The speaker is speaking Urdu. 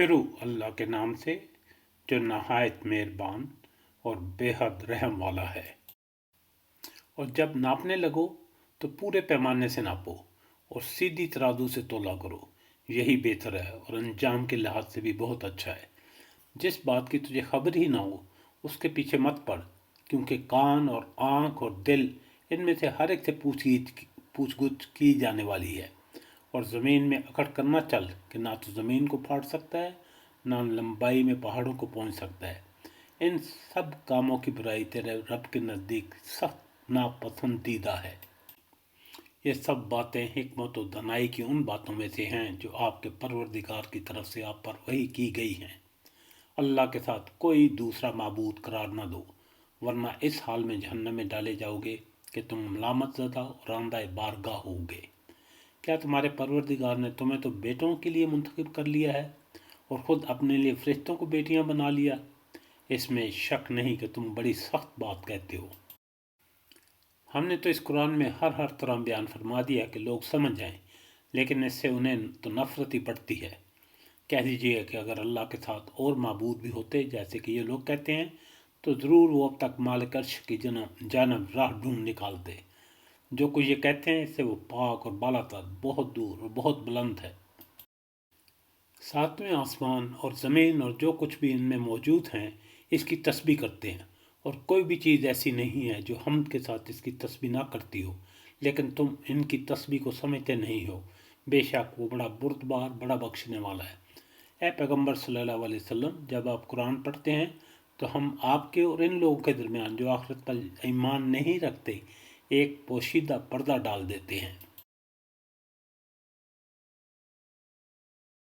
شروع اللہ کے نام سے جو نہایت مہربان اور بےحد رحم والا ہے۔ اور جب ناپنے لگو تو پورے پیمانے سے ناپو اور سیدھی ترازو سے تولا کرو، یہی بہتر ہے اور انجام کے لحاظ سے بھی بہت اچھا ہے۔ جس بات کی تجھے خبر ہی نہ ہو اس کے پیچھے مت پڑ، کیونکہ کان اور آنکھ اور دل ان میں سے ہر ایک سے پوچھ گچھ کی جانے والی ہے۔ اور زمین میں اکڑ کر نہ چل کہ نہ تو زمین کو پھاڑ سکتا ہے نہ لمبائی میں پہاڑوں کو پہنچ سکتا ہے۔ ان سب کاموں کی برائی تیرے رب کے نزدیک سخت ناپسندیدہ ہے۔ یہ سب باتیں حکمت و دانائی کی ان باتوں میں سے ہیں جو آپ کے پروردگار کی طرف سے آپ پر وحی کی گئی ہیں۔ اللہ کے ساتھ کوئی دوسرا معبود قرار نہ دو، ورنہ اس حال میں جہنم میں ڈالے جاؤ گے کہ تم ملامت زدہ اور راندہ بارگاہ ہوگے۔ کیا تمہارے پروردگار نے تمہیں تو بیٹوں کے لیے منتخب کر لیا ہے اور خود اپنے لیے فرشتوں کو بیٹیاں بنا لیا؟ اس میں شک نہیں کہ تم بڑی سخت بات کہتے ہو۔ ہم نے تو اس قرآن میں ہر طرح بیان فرما دیا کہ لوگ سمجھ جائیں، لیکن اس سے انہیں تو نفرت ہی پڑتی ہے۔ کہہ دیجیے کہ اگر اللہ کے ساتھ اور معبود بھی ہوتے جیسے کہ یہ لوگ کہتے ہیں تو ضرور وہ اب تک مالک عرش کی جانب راہ ڈھونڈ نکالتے۔ جو کچھ یہ کہتے ہیں اس سے وہ پاک اور بالا تر، بہت دور اور بہت بلند ہے۔ ساتویں آسمان اور زمین اور جو کچھ بھی ان میں موجود ہیں اس کی تسبیح کرتے ہیں، اور کوئی بھی چیز ایسی نہیں ہے جو حمد کے ساتھ اس کی تسبیح نہ کرتی ہو، لیکن تم ان کی تسبیح کو سمجھتے نہیں ہو۔ بے شک وہ بڑا بردبار، بڑا بخشنے والا ہے۔ اے پیغمبر صلی اللہ علیہ وسلم، جب آپ قرآن پڑھتے ہیں تو ہم آپ کے اور ان لوگوں کے درمیان جو آخرت پر ایمان نہیں رکھتے ایک پوشیدہ پردہ ڈال دیتے ہیں۔